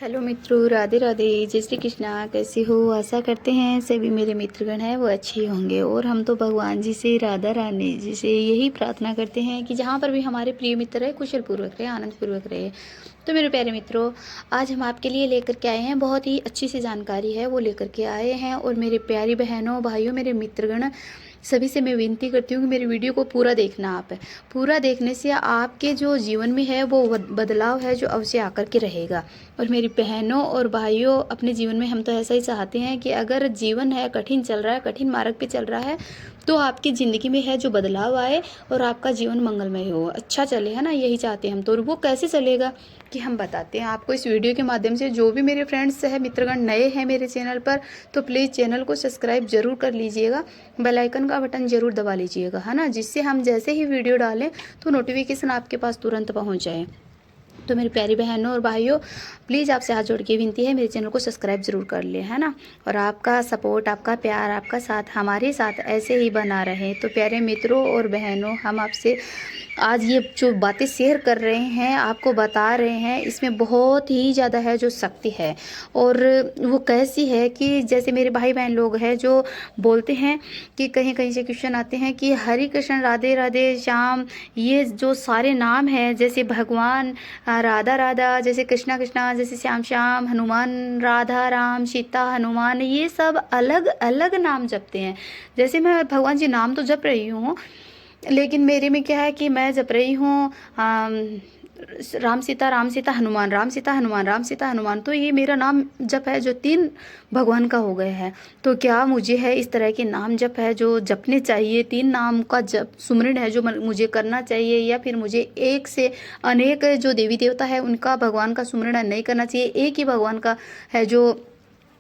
Hello मित्रों, राधे राधे, जय श्री कृष्णा। कैसे हो? आशा करते हैं सभी मेरे मित्रगण हैं वो अच्छे होंगे। और हम तो भगवान जी से, राधा रानी जी से यही प्रार्थना करते हैं कि जहाँ पर भी हमारे प्रिय मित्र रहे, कुशल पूर्वक रहे, आनंद पूर्वक रहे। तो मेरे प्यारे मित्रों, आज हम आपके लिए लेकर के आए हैं, बहुत ही अच्छी सी जानकारी है वो लेकर के आए हैं। और मेरे प्यारी बहनों, भाइयों, मेरे मित्रगण, सभी से मैं विनती करती हूँ कि मेरी वीडियो को पूरा देखना। आप पूरा देखने से आपके जो जीवन में है वो बदलाव है जो अवश्य आकर के रहेगा। और मेरी बहनों और भाइयों, अपने जीवन में हम तो ऐसा ही चाहते हैं कि अगर जीवन है कठिन चल रहा है, कठिन मार्ग पे चल रहा है, तो आपकी ज़िंदगी में है जो बदलाव आए और आपका जीवन मंगलमय हो, अच्छा चले, है ना। यही चाहते हैं हम तो। और वो कैसे चलेगा कि हम बताते हैं आपको इस वीडियो के माध्यम से। जो भी मेरे फ्रेंड्स हैं, मित्रगण नए हैं मेरे चैनल पर, तो प्लीज़ चैनल को सब्सक्राइब जरूर कर लीजिएगा, बेल आइकन का बटन जरूर दबा लीजिएगा, है ना, जिससे हम जैसे ही वीडियो डालें तो नोटिफिकेशन आपके पास तुरंत पहुंच जाए। तो मेरी प्यारी बहनों और भाइयों, प्लीज़ आपसे हाथ जोड़ के विनती है, मेरे चैनल को सब्सक्राइब जरूर कर ले, है ना। और आपका सपोर्ट, आपका प्यार, आपका साथ हमारे साथ ऐसे ही बना रहे। तो प्यारे मित्रों और बहनों, हम आपसे आज ये जो बातें शेयर कर रहे हैं, आपको बता रहे हैं, इसमें बहुत ही ज़्यादा है जो शक्ति है। और वो कैसी है कि जैसे मेरे भाई बहन लोग हैं जो बोलते हैं कि कहीं कहीं से क्वेश्चन आते हैं कि हरे कृष्ण, राधे राधे, श्याम, ये जो सारे नाम हैं, जैसे भगवान राधा राधा, जैसे कृष्णा कृष्णा, जैसे श्याम श्याम, हनुमान राधा राम, सीता हनुमान, ये सब अलग अलग नाम जपते हैं। जैसे मैं भगवान जी नाम तो जप रही हूँ, लेकिन मेरे में क्या है कि मैं जप रही हूँ राम सीता हनुमान, राम सीता हनुमान, राम सीता हनुमान। तो ये मेरा नाम जप है जो 3 भगवान का हो गया है। तो क्या मुझे है इस तरह के नाम जप है जो जपने चाहिए, 3 नाम का जप सुमरन है जो मुझे करना चाहिए, या फिर मुझे एक से अनेक जो देवी देवता है उनका, भगवान का सुमरन नहीं करना चाहिए, एक ही भगवान का है जो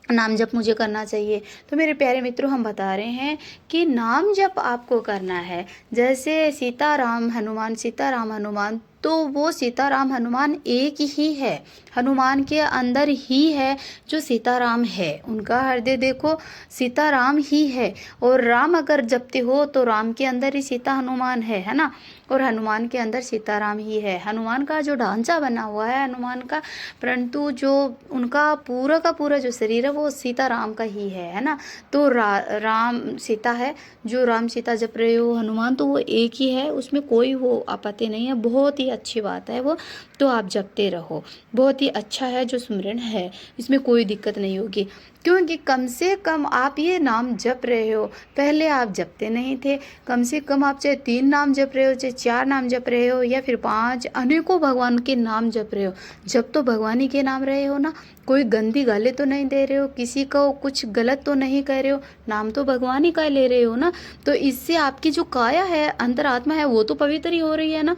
नाम जप मुझे करना चाहिए? तो मेरे प्यारे मित्रों, हम बता रहे हैं कि नाम जप आपको करना है। जैसे सीताराम हनुमान, सीताराम हनुमान, तो वो सीताराम हनुमान एक ही है, हनुमान के अंदर ही है जो सीताराम है। उनका हृदय देखो, सीताराम ही है। और राम अगर जपते हो तो राम के अंदर ही सीता हनुमान है ना। और हनुमान के अंदर सीताराम ही है। हनुमान का जो ढांचा बना हुआ है हनुमान का, परंतु जो उनका पूरा का पूरा जो शरीर है वो सीताराम का ही है ना। तो राम सीता है, जो राम सीता जप रहे हो हनुमान, तो वो एक ही है, उसमें कोई वो आपत्ति नहीं है। बहुत ही अच्छी बात है वो, तो आप जपते रहो। बहुत ही अच्छा है जो सुमिरन है, इसमें कोई दिक्कत नहीं होगी। क्योंकि कम से कम आप ये नाम जप रहे हो, पहले आप जपते नहीं थे। कम से कम आप चाहे 3 नाम जप रहे हो, चाहे 4 नाम जप रहे हो, या फिर 5, अनेकों भगवान के नाम जप रहे हो, जब तो भगवान ही के नाम रहे हो ना। कोई गंदी गाली तो नहीं दे रहे हो, किसी को कुछ गलत तो नहीं कह रहे हो, नाम तो भगवान ही का ले रहे हो ना। तो इससे आपकी जो काया है, अंतरात्मा है, वो तो पवित्र ही हो रही है ना।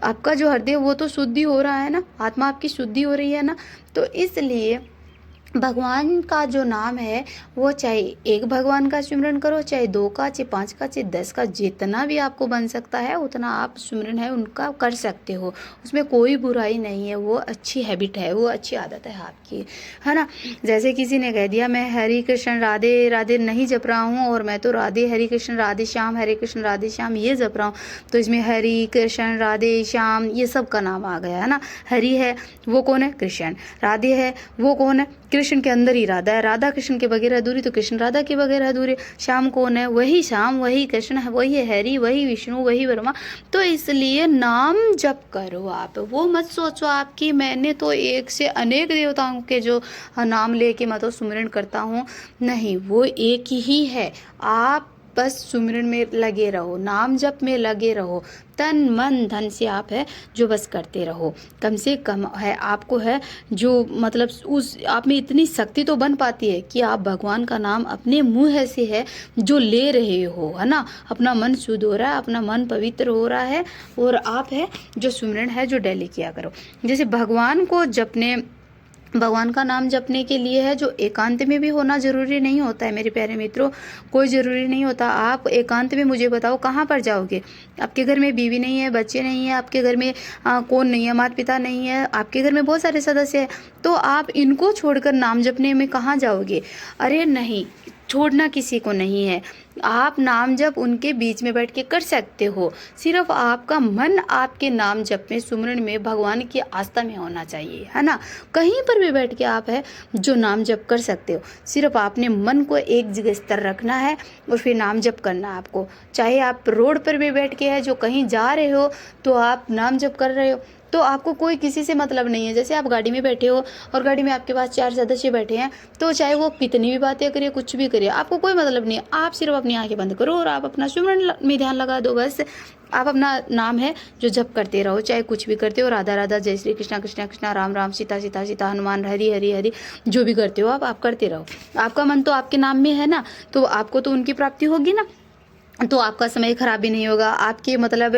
आपका जो हृदय वो तो शुद्धि हो रहा है ना, आत्मा आपकी शुद्धि हो रही है ना। तो इसलिए भगवान का जो नाम है वो चाहे एक भगवान का सिमरन करो, चाहे 2 का, चाहे 5 का, चाहे 10 का, जितना भी आपको बन सकता है उतना आप सिमरन है उनका कर सकते हो। उसमें कोई बुराई नहीं है, वो अच्छी हैबिट है, वो अच्छी आदत है आपकी, है ना। जैसे किसी ने कह दिया मैं हरे कृष्ण राधे राधे नहीं जप रहा हूँ, और मैं तो राधे हरे कृष्ण राधे श्याम, हरे कृष्ण राधे श्याम ये जप रहा हूँ, तो इसमें हरि कृष्ण राधे श्याम ये सब का नाम आ गया, है ना। हरि है वो कौन है? कृष्ण। राधे है वो कौन है? कृष्ण के अंदर ही राधा है। राधा कृष्ण के बगैर अधूरी, तो कृष्ण राधा के बगैर अधूरे। श्याम कौन है? वही श्याम, वही कृष्ण है, वही हरि, वही विष्णु, वही ब्रह्मा। तो इसलिए नाम जप करो आप। वो मत सोचो आपकी मैंने तो एक से अनेक देवताओं के जो नाम लेके मैं तो सुमिरन करता हूँ, नहीं, वो एक ही है। आप बस सुमिरन में लगे रहो, नाम जप में लगे रहो, तन मन धन से आप है जो बस करते रहो। कम से कम है आपको है जो मतलब उस आप में इतनी शक्ति तो बन पाती है कि आप भगवान का नाम अपने मुँह से है जो ले रहे हो, है ना। अपना मन शुद्ध हो रहा है, अपना मन पवित्र हो रहा है, और आप है जो सुमिरन है जो डेली किया करो। जैसे भगवान को जपने, भगवान का नाम जपने के लिए है जो एकांत में भी होना जरूरी नहीं होता है मेरे प्यारे मित्रों, कोई ज़रूरी नहीं होता। आप एकांत में मुझे बताओ कहाँ पर जाओगे? आपके घर में बीवी नहीं है, बच्चे नहीं है, आपके घर में कौन नहीं है, माता पिता नहीं है, आपके घर में बहुत सारे सदस्य हैं, तो आप इनको छोड़कर नाम जपने में कहाँ जाओगे? अरे नहीं, छोड़ना किसी को नहीं है। आप नाम जप उनके बीच में बैठ के कर सकते हो। सिर्फ आपका मन आपके नाम जप में, सुमरन में, भगवान की आस्था में होना चाहिए, है ना। कहीं पर भी बैठ के आप है जो नाम जप कर सकते हो। सिर्फ आपने मन को एक जगह स्थिर रखना है और फिर नाम जप करना है आपको। चाहे आप रोड पर भी बैठ के है जो कहीं जा रहे हो तो आप नाम जप कर रहे हो, तो आपको कोई किसी से मतलब नहीं है। जैसे आप गाड़ी में बैठे हो और गाड़ी में आपके पास 4 सदस्य बैठे हैं, तो चाहे वो कितनी भी बातें करिए, कुछ भी करिए, आपको कोई मतलब नहीं है। आप सिर्फ अपनी आंखें बंद करो और आप अपना सुमरन में ध्यान लगा दो। बस आप अपना नाम है जो जप करते रहो, चाहे कुछ भी करते हो। राधा राधा, जय श्री कृष्णा कृष्णा कृष्णा, राम राम, सीता सीता सीता, हनुमान, हरि हरि हरि, जो भी करते हो आप करते रहो। आपका मन तो आपके नाम में है ना, तो आपको तो उनकी प्राप्ति होगी ना। तो आपका समय खराब भी नहीं होगा। आपके मतलब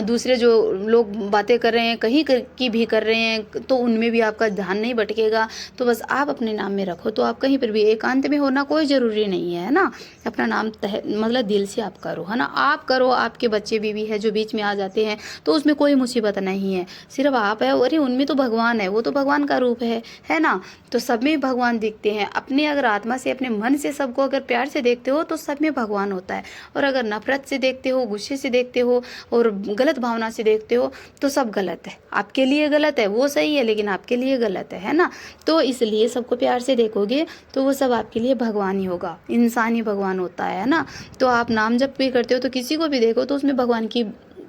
दूसरे जो लोग बातें कर रहे हैं, कहीं की भी कर रहे हैं, तो उनमें भी आपका ध्यान नहीं भटकेगा। तो बस आप अपने नाम में रखो। तो आप कहीं पर भी एकांत में होना कोई ज़रूरी नहीं है ना। अपना नाम मतलब दिल से आप करो, है ना। आप करो, आपके बच्चे बीवी है जो बीच में आ जाते हैं तो उसमें कोई मुसीबत नहीं है। सिर्फ आप है, अरे उनमें तो भगवान है, वो तो भगवान का रूप है ना। तो सब में भगवान दिखते हैं। अपने अगर आत्मा से, अपने मन से सबको अगर प्यार से देखते हो तो सब में भगवान होता है। और अगर नफरत से देखते हो, गुस्से से देखते हो और गलत भावना से देखते हो तो सब गलत है। आपके लिए गलत है, वो सही है लेकिन आपके लिए गलत है ना। तो इसलिए सबको प्यार से देखोगे तो वो सब आपके लिए भगवान ही होगा। इंसान ही भगवान होता है ना। तो आप नाम जप भी करते हो तो किसी को भी देखो तो उसमें भगवान की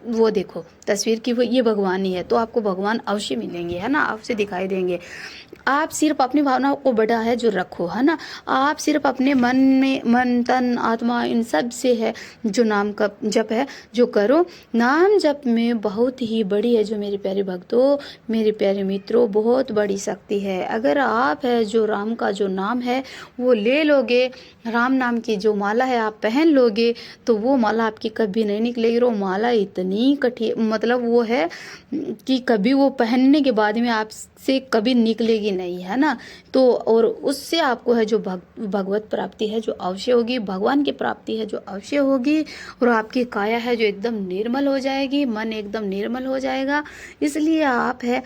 वो देखो तस्वीर की, वो ये भगवान ही है, तो आपको भगवान अवश्य मिलेंगे, है ना, आपसे दिखाई देंगे। आप सिर्फ अपनी भावनाओं को बड़ा है जो रखो, है ना। आप सिर्फ अपने मन में, मन तन आत्मा इन सब से है जो नाम का जप है जो करो। नाम जप में बहुत ही बड़ी है, जो मेरे प्यारे भक्तों, मेरे प्यारे मित्रों, बहुत बड़ी शक्ति है। अगर आप है जो राम का जो नाम है वो ले लोगे, राम नाम की जो माला है आप पहन लोगे, तो वो माला आपकी कभी नहीं निकलेगी। वो माला इतनी कठिन, मतलब वो है कि कभी वो पहनने के बाद में आपसे कभी निकलेगी नहीं, है ना। तो और उससे आपको है जो भगवत प्राप्ति है जो अवश्य होगी, भगवान की प्राप्ति है जो अवश्य होगी। और आपकी काया है जो एकदम निर्मल हो जाएगी, मन एकदम निर्मल हो जाएगा। इसलिए आप है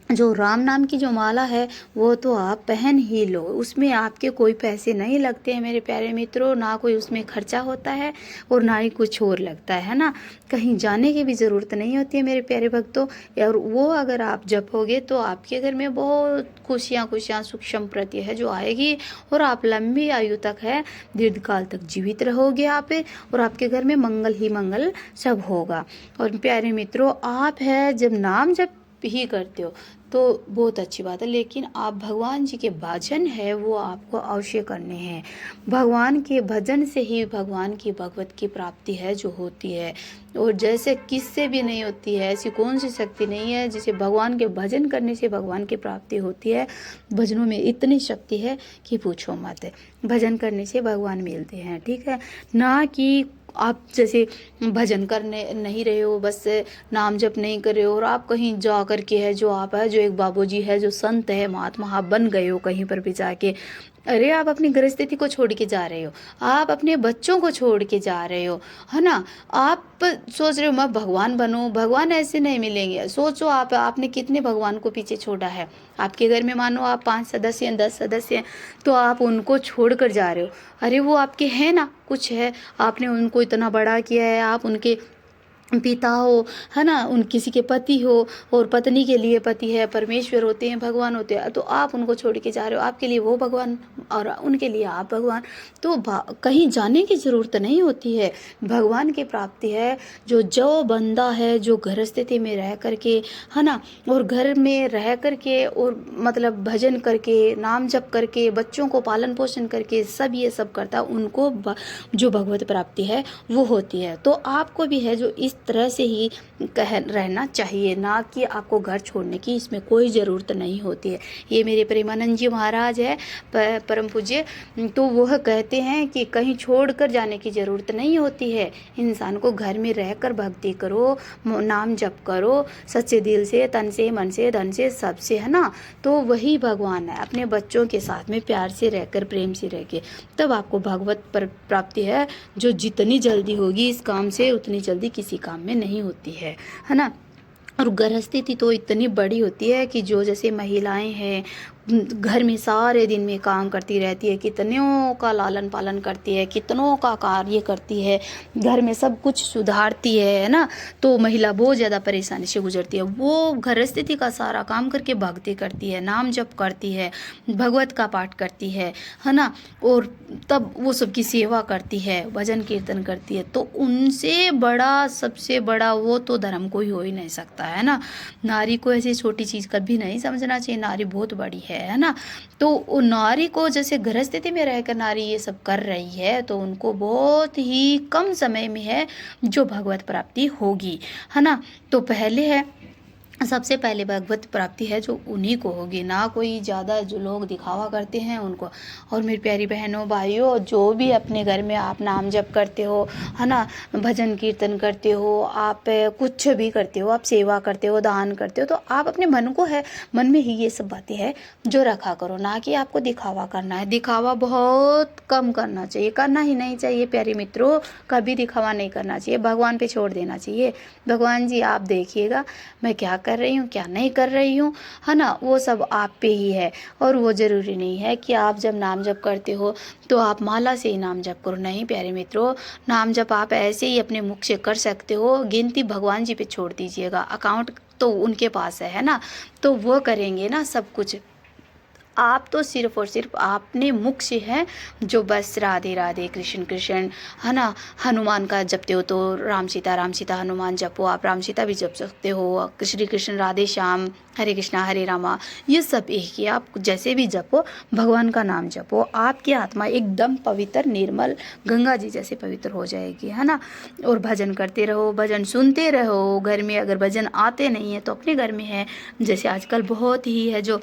जो राम नाम की जो माला है वो तो आप पहन ही लो। उसमें आपके कोई पैसे नहीं लगते हैं मेरे प्यारे मित्रों, ना कोई उसमें खर्चा होता है और ना ही कुछ और लगता है ना। कहीं जाने की भी ज़रूरत नहीं होती है मेरे प्यारे भक्तों। और वो अगर आप जपोगे तो आपके घर में बहुत खुशियाँ खुशियाँ सुख समृद्धि है जो आएगी और आप लंबी आयु तक है, दीर्घकाल तक जीवित रहोगे आप, और आपके घर में मंगल ही मंगल सब होगा। और प्यारे मित्रों, आप है जब नाम जब ही करते हो तो बहुत अच्छी बात है, लेकिन आप भगवान जी के भजन है वो आपको अवश्य करने हैं। भगवान के भजन से ही भगवान की भगवत की प्राप्ति है जो होती है। और जैसे किससे भी नहीं होती है, ऐसी कौन सी शक्ति नहीं है जिसे भगवान के भजन करने से भगवान की प्राप्ति होती है। भजनों में इतनी शक्ति है कि पूछो मत। भजन करने से भगवान मिलते हैं, ठीक है ना। कि आप जैसे भजन करने नहीं रहे हो, बस नाम जप नहीं कर रहे हो और आप कहीं जा कर के है जो आप है जो एक बाबूजी है जो संत है महात्मा, आप बन गए हो कहीं पर भी जाके। अरे आप अपनी गृहस्थिति को छोड़ के जा रहे हो, आप अपने बच्चों को छोड़ के जा रहे हो, है ना। आप सोच रहे हो मैं भगवान बनूं, भगवान ऐसे नहीं मिलेंगे। सोचो आपने कितने भगवान को पीछे छोड़ा है। आपके घर में मानो आप 5 सदस्य हैं, 10 सदस्य हैं, तो आप उनको छोड़ कर जा रहे हो। अरे वो आपके हैं ना, कुछ है, आपने उनको इतना बड़ा किया है, आप उनके पिता हो, है ना, उन किसी के पति हो, और पत्नी के लिए पति है, परमेश्वर होते हैं, भगवान होते हैं। तो आप उनको छोड़ के जा रहे हो, आपके लिए वो भगवान और उनके लिए आप भगवान। तो कहीं जाने की ज़रूरत नहीं होती है। भगवान की प्राप्ति है जो बंदा है जो घर स्थिति में रह करके, है ना, और घर में रह करके और मतलब भजन करके, नाम जप करके, बच्चों को पालन पोषण करके सब ये सब करता है, उनको जो भगवत प्राप्ति है वो होती है। तो आपको भी है जो इस तरह से ही रहना चाहिए, ना कि आपको घर छोड़ने की इसमें कोई ज़रूरत नहीं होती है। ये मेरे प्रेमानंद जी महाराज है परम पूज्य, तो वह कहते हैं कि कहीं छोड़कर जाने की ज़रूरत नहीं होती है। इंसान को घर में रहकर भक्ति करो, नाम जप करो सच्चे दिल से, तन से, मन से, धन से, सब से, है ना। तो वही भगवान है। अपने बच्चों के साथ में प्यार से रहकर, प्रेम से रह के, तब आपको भगवत प्राप्ति है जो जितनी जल्दी होगी इस काम से उतनी जल्दी किसी काम में नहीं होती है ना। और गृहस्थी तो इतनी बड़ी होती है कि जो जैसे महिलाएं हैं घर में सारे दिन में काम करती रहती है, कितनों का लालन पालन करती है, कितनों का कार्य करती है, घर में सब कुछ सुधारती है ना। तो महिला बहुत ज़्यादा परेशानी से गुजरती है। वो गृहस्थी का सारा काम करके भक्ति करती है, नाम जप करती है, भगवत का पाठ करती है ना, और तब वो सबकी सेवा करती है, भजन कीर्तन करती है। तो उनसे बड़ा, सबसे बड़ा वो तो धर्म कोई हो ही नहीं सकता है ना। नारी को ऐसी छोटी चीज़ कभी नहीं समझना चाहिए, नारी बहुत बड़ी है ना। तो नारी को जैसे गृहस्थिति में रहकर नारी ये सब कर रही है, तो उनको बहुत ही कम समय में है जो भगवत प्राप्ति होगी, है ना। तो पहले है, सबसे पहले भगवत प्राप्ति है जो उन्हीं को होगी, ना कोई ज़्यादा जो लोग दिखावा करते हैं उनको। और मेरी प्यारी बहनों भाइयों, जो भी अपने घर में आप नाम जप करते हो, है ना, भजन कीर्तन करते हो, आप कुछ भी करते हो, आप सेवा करते हो, दान करते हो, तो आप अपने मन को है, मन में ही ये सब बातें हैं जो रखा करो, ना कि आपको दिखावा करना है। दिखावा बहुत कम करना चाहिए, करना ही नहीं चाहिए प्यारे मित्रों, कभी दिखावा नहीं करना चाहिए, भगवान पे छोड़ देना चाहिए। भगवान जी आप देखिएगा मैं क्या कर रही हूँ, क्या नहीं कर रही हूँ, है ना, वो सब आप पे ही है। और वो ज़रूरी नहीं है कि आप जब नाम जप करते हो तो आप माला से ही नाम जप करो, नहीं प्यारे मित्रों। नाम जप आप ऐसे ही अपने मुख से कर सकते हो, गिनती भगवान जी पे छोड़ दीजिएगा, अकाउंट तो उनके पास है ना, तो वो करेंगे ना सब कुछ। आप तो सिर्फ और सिर्फ आपने मुख से है जो बस राधे राधे कृष्ण कृष्ण, है ना। हनुमान का जपते हो तो राम सीता हनुमान जपो, आप राम सीता भी जप सकते हो, श्री कृष्ण राधे श्याम, हरे कृष्णा हरे रामा, ये सब एक ही। आप जैसे भी जपो, भगवान का नाम जपो, आपकी आत्मा एकदम पवित्र निर्मल गंगा जी जैसे पवित्र हो जाएगी, है ना। और भजन करते रहो, भजन सुनते रहो। घर में अगर भजन आते नहीं है तो अपने घर में है, जैसे आजकल बहुत ही है जो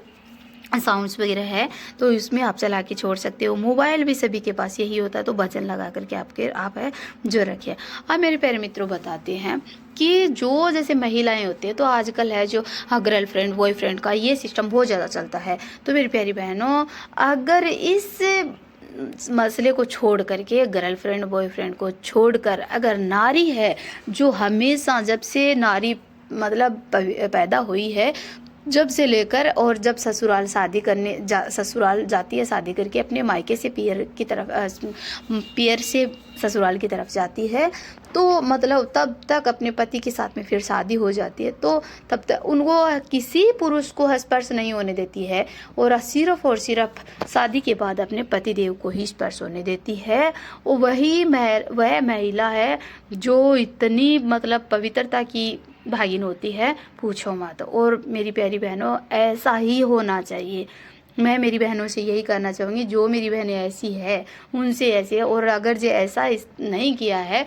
साउंड्स वगैरह है, तो इसमें आप चला के छोड़ सकते हो। मोबाइल भी सभी के पास यही होता है, तो भजन लगा करके आप है जो रखिए। अब मेरे प्यारे मित्रों बताते हैं कि जो जैसे महिलाएं होती है, तो आजकल है जो गर्लफ्रेंड बॉयफ्रेंड का ये सिस्टम बहुत ज़्यादा चलता है। तो मेरी प्यारी बहनों, अगर इस मसले को छोड़ करके, गर्लफ्रेंड बॉयफ्रेंड को छोड़कर, अगर नारी है जो हमेशा जब से नारी मतलब पैदा हुई है, जब से लेकर और जब ससुराल ससुराल जाती है शादी करके, अपने मायके से पियर से ससुराल की तरफ जाती है, तो मतलब तब तक अपने पति के साथ में फिर शादी हो जाती है, तो तब तक उनको किसी पुरुष को स्पर्श नहीं होने देती है, और सिर्फ शादी के बाद अपने पति देव को ही स्पर्श होने देती है। वह महिला है जो इतनी मतलब पवित्रता की भागिन होती है, पूछो मत। और मेरी प्यारी बहनों, ऐसा ही होना चाहिए। मैं मेरी बहनों से यही करना चाहूँगी, जो मेरी बहनें ऐसी है उनसे ऐसे। और अगर जो ऐसा नहीं किया है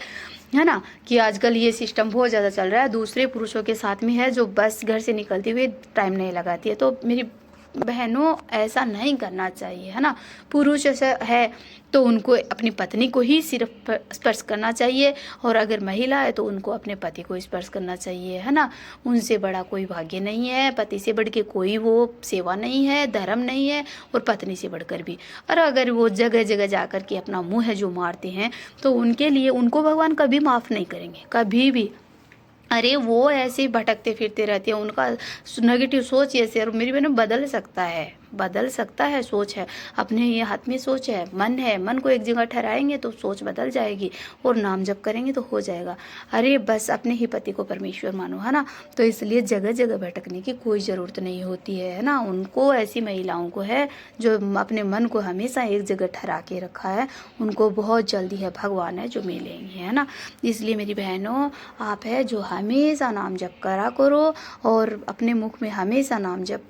ना, कि आजकल ये सिस्टम बहुत ज़्यादा चल रहा है, दूसरे पुरुषों के साथ में है जो बस घर से निकलते हुए टाइम नहीं लगाती है, तो मेरी बहनों ऐसा नहीं करना चाहिए, है ना। पुरुष ऐसा है तो उनको अपनी पत्नी को ही सिर्फ स्पर्श करना चाहिए, और अगर महिला है तो उनको अपने पति को स्पर्श करना चाहिए, है ना। उनसे बड़ा कोई भाग्य नहीं है, पति से बढ़ के कोई वो सेवा नहीं है, धर्म नहीं है, और पत्नी से बढ़कर भी। और अगर वो जगह जगह जा कर के अपना मुँह है जो मारते हैं, तो उनके लिए उनको भगवान कभी माफ़ नहीं करेंगे, कभी भी। अरे वो ऐसे भटकते फिरते रहते हैं, उनका नेगेटिव सोच ऐसे, और मेरी बहन बदल सकता है सोच है, अपने ये हाथ में सोच है, मन को एक जगह ठहराएंगे तो सोच बदल जाएगी, और नाम जप करेंगे तो हो जाएगा। अरे बस अपने ही पति को परमेश्वर मानो, है ना। तो इसलिए जगह जगह भटकने की कोई ज़रूरत नहीं होती है ना। उनको, ऐसी महिलाओं को है जो अपने मन को हमेशा एक जगह ठहरा के रखा है, उनको बहुत जल्दी है भगवान है जो मिलेंगे, है ना। इसलिए मेरी बहनों, आप है जो हमेशा नाम जप करा करो, और अपने मुख में हमेशा नाम जप,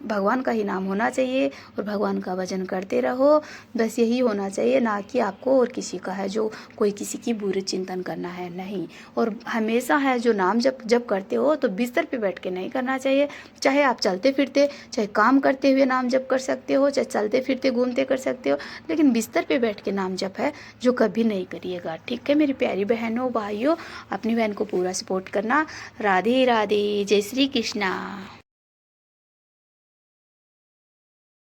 भगवान का ही नाम होना चाहिए, और भगवान का भजन करते रहो। बस यही होना चाहिए, ना कि आपको और किसी का है जो कोई किसी की बुरी चिंतन करना है, नहीं। और हमेशा है जो नाम जब करते हो तो बिस्तर पे बैठ के नहीं करना चाहिए, चाहे आप चलते फिरते, चाहे काम करते हुए नाम जप कर सकते हो, चाहे चलते फिरते घूमते कर सकते हो, लेकिन बिस्तर पे बैठ के नाम जप है जो कभी नहीं करिएगा, ठीक है मेरी प्यारी बहनों भाइयों। अपनी बहन को पूरा सपोर्ट करना। राधे राधे, जय श्री कृष्णा।